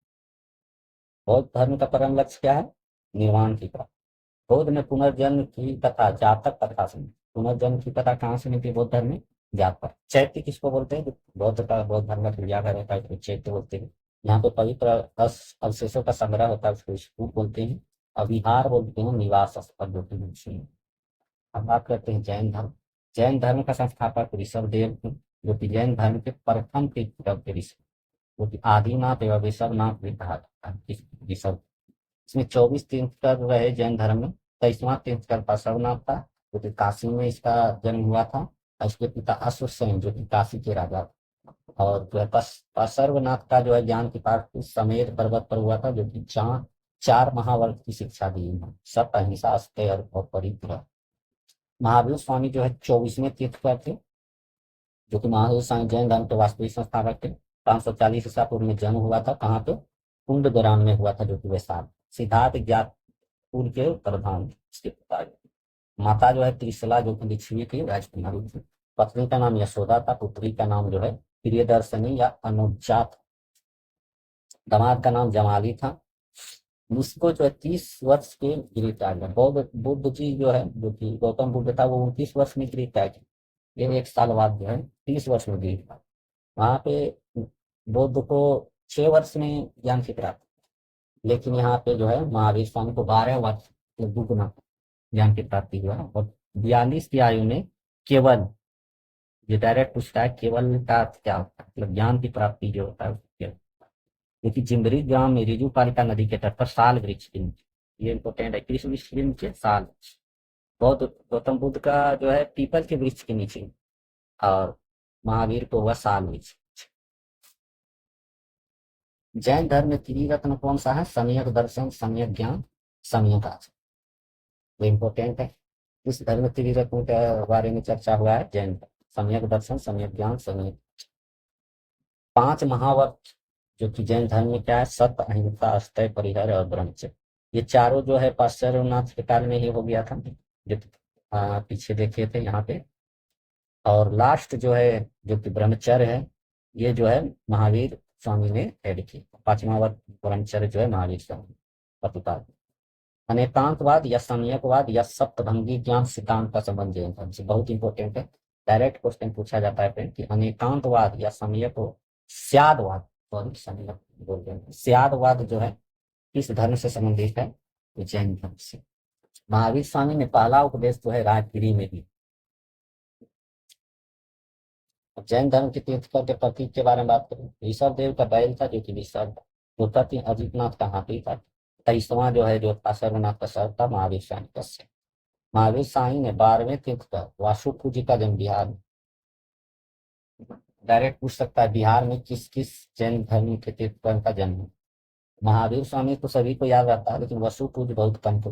S1: बौद्ध धर्म का परम लक्ष्य क्या है? निर्माण की प्राप्ति। बौद्ध ने पुनर्जन्म की कथा जातक कथा सुनी। पुनर्जन्म की कथा कहाँ से मिलती है बौद्ध धर्म में? जातक। चैत्य किसको बोलते हैं? बौद्ध धर्म का क्रियाकर होता है तो चैत्य बोलते हैं। यहाँ पे पवित्र अवशेषों का संग्रह होता है उसको स्तूप बोलते हैं। अविहार बोलते हैं निवास स्थल जो कि। अब बात करते हैं जैन धर्म। जैन धर्म का संस्थापक ऋषभदेव थे जो कि जैन धर्म के प्रथम तीर्थंकर ऋषि, जो कि आदिनाथ एवं ऋषभनाथ ऋषभ। इसमें 24 तीर्थंकर रहे जैन धर्म में। 23वां तीर्थंकर पार्श्वनाथ था जो कि काशी में इसका जन्म हुआ था। और इसके पिता अश्वसेन जो कि काशी के राजा थे। और जो है पार्श्वनाथ का जो है ज्ञान की प्राप्ति समेर पर्वत पर हुआ था जो कि जहाँ 4 महावर्त की शिक्षा दी है, सत अहिंसा अस्तेय और परिग्रह। महावीर स्वामी जो है 24वें तीर्थंकर थे जो कि महावीर स्वामी जैन धर्म के वास्तविक संस्थापक थे। 540 ईसा पूर्व में जन्म हुआ था, कहाँ पे? कुंडग्राम में हुआ था जो कि वैशाल। सिद्धार्थ ज्ञातपुर के प्रधान इसके पिता। माता जो है त्रिशला जो कि लिच्छवी थी, राजकुमारी थी। पत्नी का नाम यशोदा था, पुत्री का नाम जो है प्रियदर्शनी या अनुजा था। दामाद का नाम जमाली था। इसको जो है 30 वर्ष के गृह त्याग। बुद्ध जी जो है जो कि गौतम बुद्ध था वो 29 वर्ष में गृह त्याग, ये 1 साल बाद जो है 30 वर्ष में गृह त्याग। वहां पे बुद्ध को 6 वर्ष में ज्ञान की प्राप्ति, लेकिन यहाँ पे जो है महावीर स्वामी को 12 वर्ष दुगना ज्ञान की प्राप्ति हुआ। और 42 की आयु में केवल, ये डायरेक्ट पूछता है केवल का क्या होता है, मतलब ज्ञान की प्राप्ति जो होता है। क्योंकि जिम्बरी गांव में रिजू पालिका नदी के तट पर साल वृक्ष के नीचे ये इंपॉर्टेंट है। कृष्ण विष्णु के साल बौद्ध गौतम बुद्ध का जो है पीपल के वृक्ष के नीचे, और महावीर को हुआ साल वृक्ष। जैन धर्म में त्रिरत्न कौन सा है? सम्यक दर्शन, सम्यक ज्ञान, सम्यक आचरण। वो इम्पोर्टेंट है। इस धर्म त्रिरत्न के बारे में चर्चा हुआ है जैन धर्म। सम्यक दर्शन, सम्यक ज्ञान, सम्यक। पांच महावर्त जो कि जैन धर्म में क्या है? सत्य, अहिंसा, अस्थेय, परिहार और ब्रह्मचर्य। ये चारों जो है पाश्चात्यनाथ के काल में ही हो गया था, जो पीछे देखे थे यहाँ पे। और लास्ट जो है जो कि ब्रह्मचर्य है, ये जो है महावीर स्वामी ने ऐड किया। पांचवा वर्ग ब्रह्मचर्य जो है महावीर स्वामी प्रतिपाद। अनेकांतवाद या सम्यकवाद या सप्तभंगी ज्ञान सिद्धांत का संबंध जैन धर्म से बहुत इंपॉर्टेंट है। डायरेक्ट क्वेश्चन पूछा जाता है फ्रेंड कि अनेकांतवाद या सम्यक स्यादवाद, सॉरी सम्यक बोल रहे हैं, स्यादवाद जो है किस धर्म से संबंधित है? तो जैन धर्म से। महावीर स्वामी ने पहला उपदेश जो है राजगिरी में दी। जैन धर्म के तीर्थकर के प्रतीक के बारे में बात करें, ऋषभ देव का बैल था जो कि ऋषभ, उत्पत्ति अजितनाथ का हाथी था। 23वां जो है जो था सर्वनाथ का सर था महावीर स्वामी का सिर। महावीर स्वामी ने 12वें तीर्थकर वासुदेव जी का जन्म बिहार में। डायरेक्ट पूछ सकता है बिहार में किस किस जैन धर्म के तीर्थकर का जन्म है? महावीर स्वामी तो सभी को याद रहता है, लेकिन वसु पूज बहुत कम को।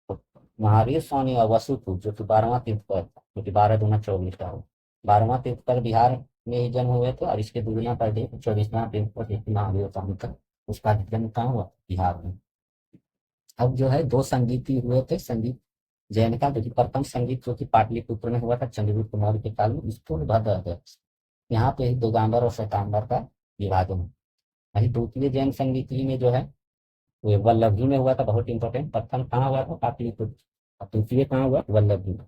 S1: तो महावीर स्वामी और वसु पूज जो कि 12वां तीर्थकर था, जो कि 12 दूना 24 का हो। 12वां तीर्थकर बिहार में ही जन्म हुए थे, और इसके दुगुना कर दिए 24वां तीर्थकर जो कि महावीर स्वामी का, उसका जन्म कहाँ हुआ? बिहार में। अब जो है दो संगीत हुए थे, संगीत जैन का, जो कि प्रथम संगीत जो कि पाटलिपुत्र में हुआ था चंद्रगुप्त मौर्य के काल में, स्थूलभद्र अध्यक्ष। यहाँ पे ही दिगंबर और श्वेतांबर का विभाजन है। वही द्वितीय जैन संगीत ही में जो है वो वल्लभी में हुआ था, बहुत इंपॉर्टेंट। प्रथम कहाँ हुआ था? पाटलिपुत्र। और द्वितीय कहाँ हुआ? वल्लभी में,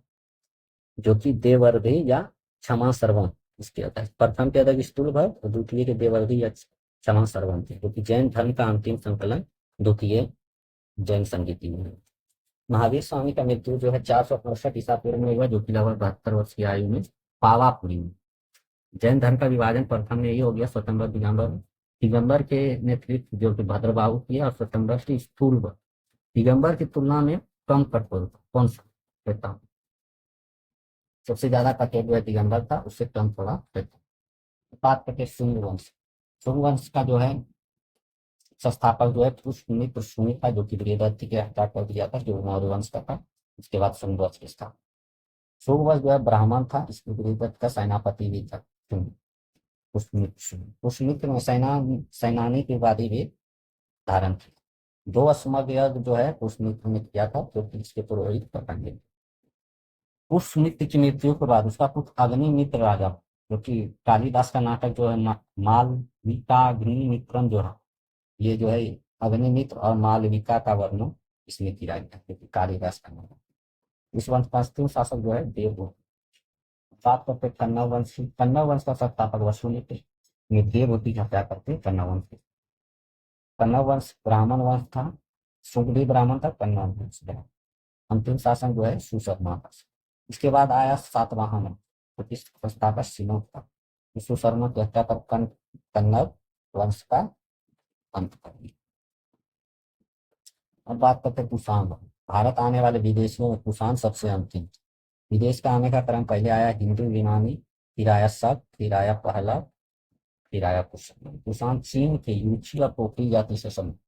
S1: जो कि देवर्धि या क्षमा सर्वण इसके अध्यक्ष। प्रथम के अध्यक्ष स्थूलभद्र और द्वितीय के देवर्धि या क्षमा सर्वण थे, जो कि जैन धर्म का अंतिम संकलन द्वितीय जैन संगीति में है। महावीर स्वामी का मृत्यु जो है 468 ईसा पूर्व में हुआ, जो कि लगभग 72 वर्ष की आयु में पावापुरी में। जैन धर्म का विभाजन प्रथम में ही हो गया स्वतंत्र दिगंबर। दिगंबर के नेतृत्व जो कि भद्रबाहु किया, और स्वतंत्र की स्थूल। दिगंबर की तुलना में कम कठोर कौन सा रहता हूँ? सबसे ज्यादा कठोर जो है दिगंबर था, उससे कम थोड़ा रहता। बात करते हैं शुंग वंश। शुंग वंश का जो है संस्थापक जो है पुष्यमित्र शुंग था, जो कि बृहदत्ति के हत्या कर दिया था, जो मौर्य वंश का था। उसके बाद शुंग वंश की स्थापना। शुंग वंश जो है ब्राह्मण था, इसमें बृहदत्त का सेनापति भी था शुंग। पुष्यमित्र शुंग, पुष्यमित्र में सेनानी की उपाधि भी धारण की। 2 अश्वमेध यज्ञ जो है पुष्यमित्र ने किया था, जो कि इसके पुरोहित पतंजलि। पुष्यमित्र की मृत्यु के बाद उसका पुत्र अग्निमित्र राजा, जो कि कालिदास का नाटक जो है मालविकाग्निमित्रम जो है, ये जो है अग्निमित्र और मालविका का वर्णन इसमें किया गया है, क्योंकि कालिदास का नाटक। इस वंश का अंतिम शासक जो है देवभूति। बात करते हैं कन्नौ वंश की। कन्नौ वंश का संस्थापक वसुमित्र, ये देवभूति की हत्या करते कन्नौ वंश की। कन्नौ वंश ब्राह्मण वंश था, शुंग भी ब्राह्मण था, कन्नौ वंश था। अंतिम शासन जो है सुशर्मा का। इसके बाद आया सातवाहन, संस्थापक सिनोद था। सुशर्मा की हत्या कर कन्नौज वंश का अंत कर दिया। अब बात करते हैं कुषाण। भारत आने वाले विदेशियों में कुषाण सबसे अंतिम। विदेश का आने का क्रम पहले आया हिंदू यूनानी, फिर आया शक, फिर आया पहला, फिर आया कुषाण। कुषाण चीन के यूची और पोपी जाति से संबंधित।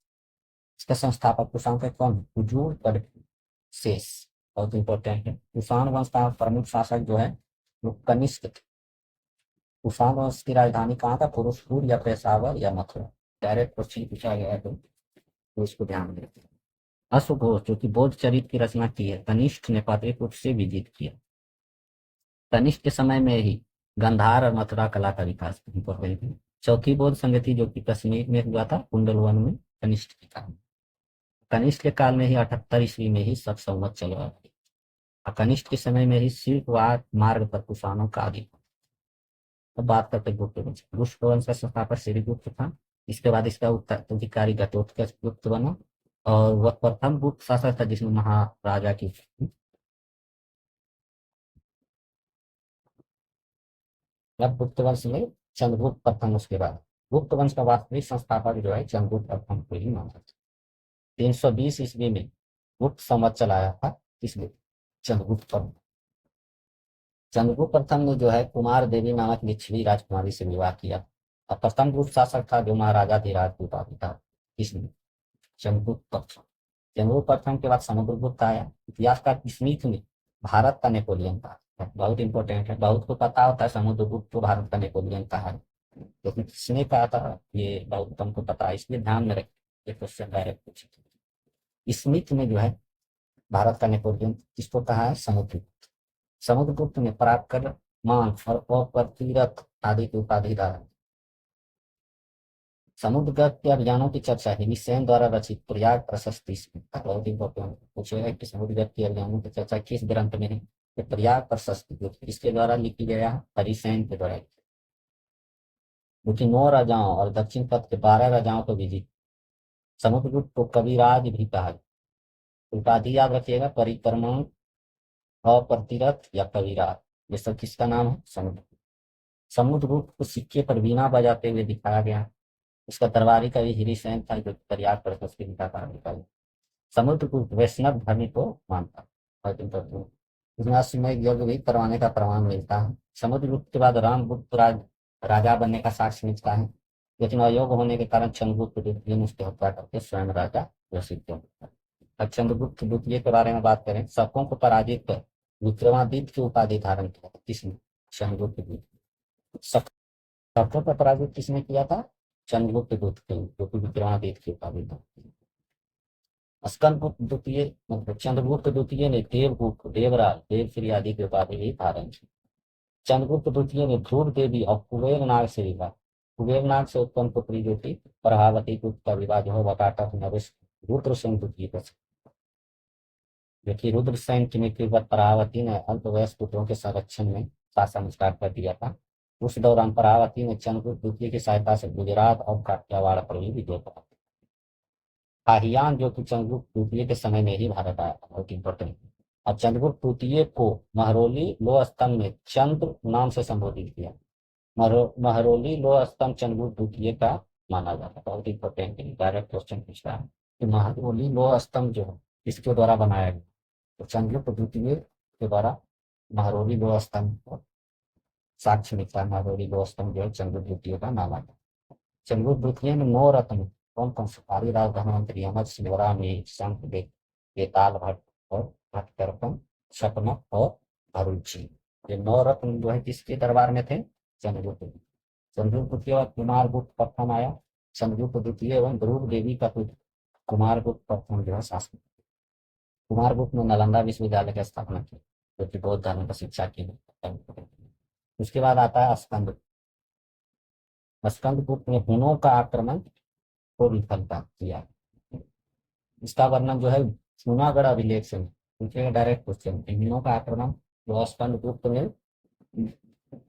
S1: इसका संस्थापक कुषाण का कौन? कुजूर शेष, बहुत इंपॉर्टेंट है। कुषाण वंश का प्रमुख शासक जो है वो कनिष्क थे। कुषाण वंश की राजधानी कहाँ था? फिरोजपुर या पेशावर या मथुरा। डायरेक्ट क्वेश्चन पूछा गया है तो इसको ध्यान में रखिए। अश्वघोष जो कि बौद्ध चरित्र की रचना की है, कनिष्ठ ने पाटलिपुत्र से विजित किया। कनिष्ठ के समय में ही गंधार और मथुरा कला का विकास इंपॉर्टेंट है। चौथी बौद्ध संगति जो कि कश्मीर में हुआ था कुंडलवन में, कनिष्ठ के काल। कनिष्ठ के काल में ही 78 ईस्वी में ही सब संवत चल रहा था। कनिष्ठ के समय में ही सिल्क मार्ग पर कुषाणों का आदि। अब बात करते गुप्त वंश। गुप्त वंश का संस्थापक श्रीगुप्त था। इसके बाद इसका उत्तराधिकारी घटोत्कच गुप्त बना, और वह प्रथम गुप्त शासक था जिसने महाराजा की। अब गुप्त वंश में चंद्रगुप्त प्रथम, उसके बाद गुप्त वंश का वास्तविक संस्थापक जो है चंद्रगुप्त प्रथम को ही माना जाता है। 320 ईस्वी में गुप्त संवत चलाया था किसने? चंद्रगुप्त प्रथम। चंद्रगुप्त प्रथम ने जो है कुमार देवी नामक लिच्छवी राजकुमारी से विवाह किया और प्रथम गुप्त शासक था जो महाराजा धीराज की उपाधि था। किसने? चंद्रगुप्त प्रथम। चंद्रगुप्त प्रथम के बाद समुद्रगुप्त आया। इतिहासकार स्मिथ ने भारत का नेपोलियन कहा, बहुत इंपॉर्टेंट है, बहुत को पता होता है समुद्रगुप्त को भारत का नेपोलियन कहा है, लेकिन किसने कहा था ये बहुत कम को पता है, इसलिए ध्यान में रखिए, क्वेश्चन डायरेक्ट पूछे। स्मिथ ने जो है भारत का नेपोलियन किसको कहा है? समुद्रगुप्त। समुद्रगुप्त ने पराक्रमान और अप्रतिरथ आदि की उपाधि धारण की। समुद्रगत के अभियानों की चर्चा हिंदी सेन द्वारा रचित प्रयाग प्रशस्ति इसमें बहुत इंपॉर्टेंट पूछेगा कि समुद्रगत के अभियानों की चर्चा किस ग्रंथ में है? तो प्रयाग प्रशस्ति जो किसके द्वारा लिखी गया है? हरिसेन के द्वारा। क्योंकि 9 राजाओं और दक्षिण पथ के 12 राजाओं को विजित। समुद्रगुप्त को कविराज भी कहा। उपाधि याद रखिएगा, परिक्रमण, अप्रतिरथ या कविराज, ये सब किसका नाम है? समुद्रगुप्त। समुद्रगुप्त को सिक्के पर वीणा बजाते हुए दिखाया गया। उसका दरबारी कवि हरिसेन था जो प्रयाग प्रशस्ति लिखा था। समुद्रगुप्त वैष्णव धर्म को मानता है। इसमें यज्ञ भी करवाने का प्रमाण मिलता है। समुद्रगुप्त के बाद रामगुप्त राजा बनने का साक्ष्य मिलता है, लेकिन अयोग्य होने के कारण चंद्रगुप्त द्वितीय ने उसकी हत्या करके स्वयं राजा घोषित किया। अब चंद्रगुप्त द्वितीय के बारे में बात करें, शकों को पराजित कर विक्रमादित्य की उपाधि धारण किया। किसने? चंद्रगुप्त द्वितीय। शकों को पराजित किसने किया था? चंद्रगुप्त द्वितीय, जो कि विक्रमादित्य की उपाधि धारण। स्कंदगुप्त द्वितीय मतलब चंद्रगुप्त द्वितीय ने देवगुप्त, देवराज, देवश्री आदि की उपाधि भी धारण की। चंद्रगुप्त द्वितीय ने ध्रुव देवी और कुबेरनाग से विवाह। कुबेरनाग से उत्पन्न पुत्री जो थी प्रभावती गुप्त का विवाह जो है वकाटक नरेश रुद्रसेन द्वितीय का। देखिए रुद्रसेन की मृत्यु पर प्रभावती ने अल्पवयस्क पुत्रों के संरक्षण में शासन स्टार्ट कर दिया था। उस दौरान प्रभावती ने चंद्रगुप्त द्वितीय की सहायता से गुजरात और काठियावाड़ पर भी विजय प्राप्त। फाहियान जो कि चंद्रगुप्त द्वितीय के समय में ही भारत आया था, बहुत इंपॉर्टेंट। और चंद्रगुप्त द्वितीय को महरौली लोह स्तंभ में चंद्र नाम से संबोधित किया। महरौली लोह स्तंभ चंद्रगुप्त द्वितीय का माना जाता है, बहुत इंपॉर्टेंट है, डायरेक्ट क्वेश्चन पूछता है कि महरौली लोह स्तंभ जो है इसके द्वारा बनाया गया, तो चंद्रगुप्त द्वितीय के द्वारा महरौली लोह स्तंभ साक्ष्य मिलता है। महरौली लोह स्तंभ जो है चंद्रगुप्त द्वितीय का नाम आता है। चंद्रगुप्त द्वितीय में 9 रत्न कौन कौन से? कालिदास, धनवंतरी, अमर सिंह, में शंख, बेताल भट्ट और भट्टकर्पण, शपनक और भरूची। ये 9 रत्न जो है किसके दरबार में थे? चंद्रगुप्त। चंद्रगुप्त द्वितीय बाद कुमारगुप्त प्रथम आया। चंद्रगुप्त द्वितीय एवं ध्रुव देवी का पुत्र कुमारगुप्त प्रथम जो है शासक। कुमारगुप्त ने नालंदा विश्वविद्यालय की स्थापना की, जो कि बौद्ध धर्म की शिक्षा की। उसके बाद आता है स्कंद। स्कंदगुप्त ने हुनों का आक्रमण को विफलता किया। इसका वर्णन जो है जूनागढ़ अभिलेख से पूछेगा, डायरेक्ट क्वेश्चन। हुनों का आक्रमण जो स्कंदगुप्त ने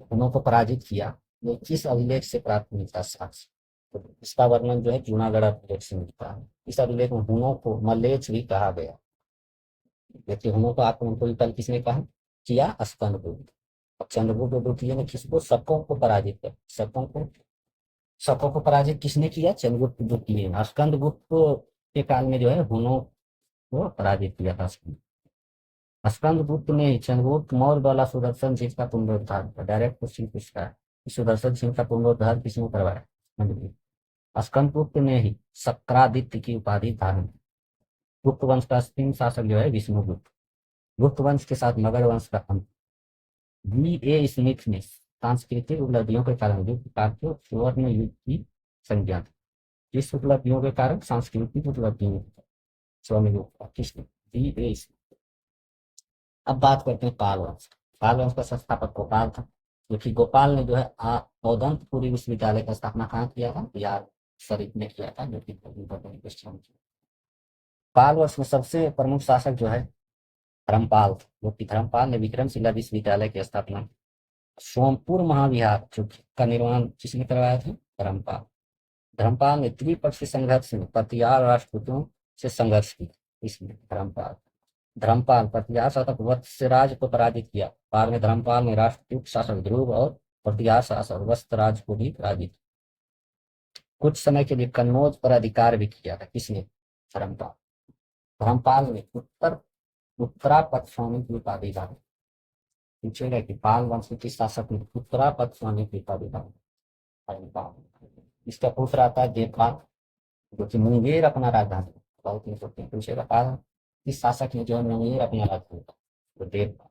S1: हुनों को पराजित किया, ये किस अभिलेख से प्राप्त मिलता साक्ष्य? तो इसका वर्णन जो है जूनागढ़ अभिलेख से मिलता है। इस अभिलेख में हुनों को मलेच्छ भी कहा गया। देखिए हुनों का आक्रमण को विफल किसने कहा किया? स्कंदगुप्त। चंद्रगुप्त द्वितीय ने किसको? शकों को पराजित कर शकों को पराजित किसने किया? चंद्रगुप्त द्वितीय ने। स्कंदगुप्त के काल में जो है हुनों को पराजित किया था। स्कंदगुप्त ने चंद्रगुप्त मौर्य द्वारा सुदर्शन सिंह का पुनरुद्धार किया। डायरेक्ट क्वेश्चन पूछता है, सुदर्शन सिंह का पुनरुद्धार किसने करवाया? स्कंदगुप्त ने ही शक्रादित्य की उपाधि धारण की। गुप्त वंश का अंतिम शासक जो है विष्णुगुप्त। गुप्त वंश के साथ मगध वंश का अंत। B.A. स्मिथ ने सांस्कृतिक उपलब्धियों के कारण स्वर्ण युग की संज्ञा दी। किस उपलब्धियों के कारण? सांस्कृतिक उपलब्धियों स्वर्ण युग का। किसने? B.A. अब बात करते हैं पाल वंश। पाल वंश का संस्थापक गोपाल था, क्योंकि गोपाल ने जो है औदंतपुरी विश्वविद्यालय का स्थापना कहाँ किया था? बिहार शरीफ में किया था, जो कि क्वेश्चन। पाल वंश में सबसे प्रमुख शासक जो है धर्मपाल, जो कि धर्मपाल ने विक्रमशिला विश्वविद्यालय की स्थापना। सोमपुर महाविहार जो का निर्माण किसने करवाया था? धर्मपाल। धर्मपाल ने त्रिपक्षीय संघर्ष में पतियार राजपूतों से संघर्ष किया। इसमें धर्मपाल पतियार शासक वत्सराज को पराजित किया। बाद में धर्मपाल ने राष्ट्रकूट शासक ध्रुव और पतियार शासक वत्सराज को भी पराजित। कुछ समय के लिए कन्नौज पर अधिकार भी किया था। किसने? धर्मपाल। धर्मपाल ने उत्तरापद स्वामी की उपाधि धारण। पूछेगा कि पाल वंश के शासक ने उत्तरापद स्वामी की उपाधि धारण। धर्मपाल। इसका दूसरा आता है देवपाल, जो कि मुंगेर अपना राजधानी, बहुत इंपॉर्टेंट पूछेगा। पाल किस शासक ने जो है मुंगेर अपना राजधानी, तो देवपाल।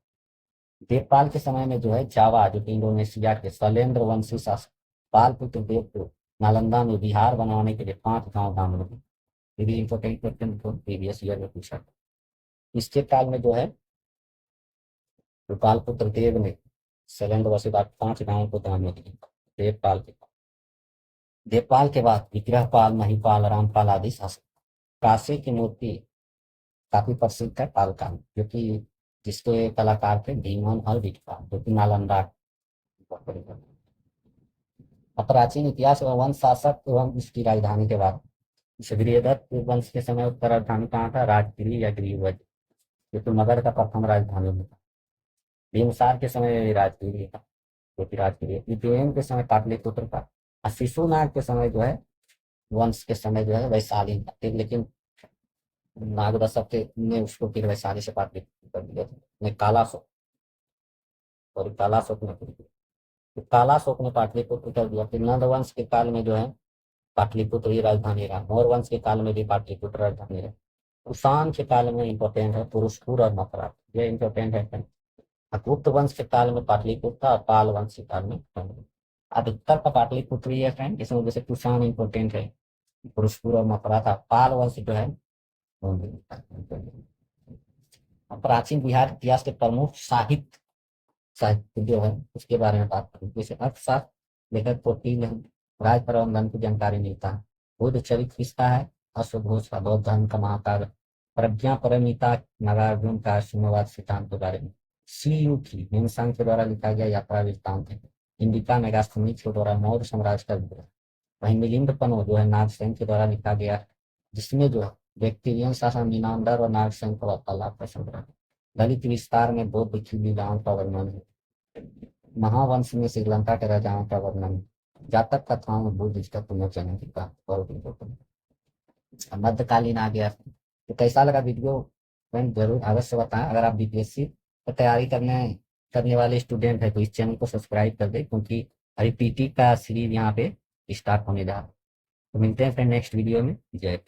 S1: देवपाल के समय में जो है जावा, जो कि इंडोनेशिया के शैलेंद्र वंशी शासक पालपुत्र देव को नालंदा में बिहार बनवाने के लिए 5 गांव दान में दिए। ये भी इंपॉर्टेंट क्वेश्चन को प्रीवियस ईयर में पूछा। इसके काल में जो है तो पालपुत्र देव ने शैलेंद्र वंशी 5 गांवों को दान में दिए। देवपाल के देवपाल के बाद विग्रहपाल, महिपाल, रामपाल आदि शासक। काशी की मूर्ति काफी प्रसिद्ध है पालकाल, जो कि जिसके कलाकार थे भीमन और विठपाल, जो कि नालंदा। प्राचीन इतिहास एवं वंश शासक एवं इसकी राजधानी के बाद बृहदत्त वंश के समय उसका राजधानी कहाँ था, राजगिरी या गिरिवज, जो कि मगध का प्रथम राजधानी था। बिंबिसार के समय राजगिरी था, जो कि राजगिरी। विजयन के समय पाटलिपुत्र था। और शिशुनाग के समय जो है वंश के समय जो है वैशाली था, लेकिन नागदशक ने उसको फिर वैशाली से पाटलिपुत्र कर दिया था। काला शोक, और काला शोक ने तो काला शोक ने पाटलिपुत्र कर दिया। फिर नंद वंश के काल में जो है पाटलिपुत्र ही राजधानी रहा। मौर्य वंश के काल में भी पाटलिपुत्र राजधानी रहा। कुषाण के काल में इंपॉर्टेंट है पुरुषपुर और मथुरा, ये इंपॉर्टेंट है। गुप्त वंश के काल में पाटलिपुत्र और पाल वंश के काल में अधिकतर का पाटलिपुत्र ही है फ्रेंड, इसमें जैसे कुषाण इंपॉर्टेंट है, पुरुषपुर और मथुरा था। पाल वंश जो है प्राचीन बिहार इतिहास के प्रमुख साहित्य जो है उसके बारे में बात करें। जैसे अर्थशास्त्र लेखक को तीन राज प्रबंधन की जानकारी मिलता है। बुद्ध चरित्र किसका है, अश्वघोष का, बौद्ध धर्म का महाकाव्य। प्रज्ञा परमिता नागार्जुन का शून्यवाद सिद्धांत के बारे में। सीयू की हिमसंग के द्वारा लिखा गया यात्रा वृत्तांत है। इंडिका मेगास्थनीज के द्वारा मौर्य साम्राज्य का विवरण। वहीं मिलिंद पनो जो है नागसेन के द्वारा लिखा गया, जिसमें जो है बैक्टीरियन शासन, मीनांदर और नागसेन का वार्तालाप का संग्रह। दलित विस्तार में बौद्ध की लीलाओं का वर्णन है। महावंश में श्रीलंका के राजाओं का वर्णन। जातक कथाओं में बुद्ध का पुनर्जन्म का बहुत इंपॉर्टेंट। मध्यकालीन आ गया। तो कैसा लगा वीडियो फ्रेंड, जरूर अवश्य बताएं। अगर आप बीपीएससी की तैयारी करने वाले स्टूडेंट है तो इस चैनल को सब्सक्राइब कर दें, क्योंकि अभी पीटी का सीरीज यहाँ पे स्टार्ट होने जा रहा है। तो मिलते हैं फ्रेंड नेक्स्ट वीडियो में। जय हिंद।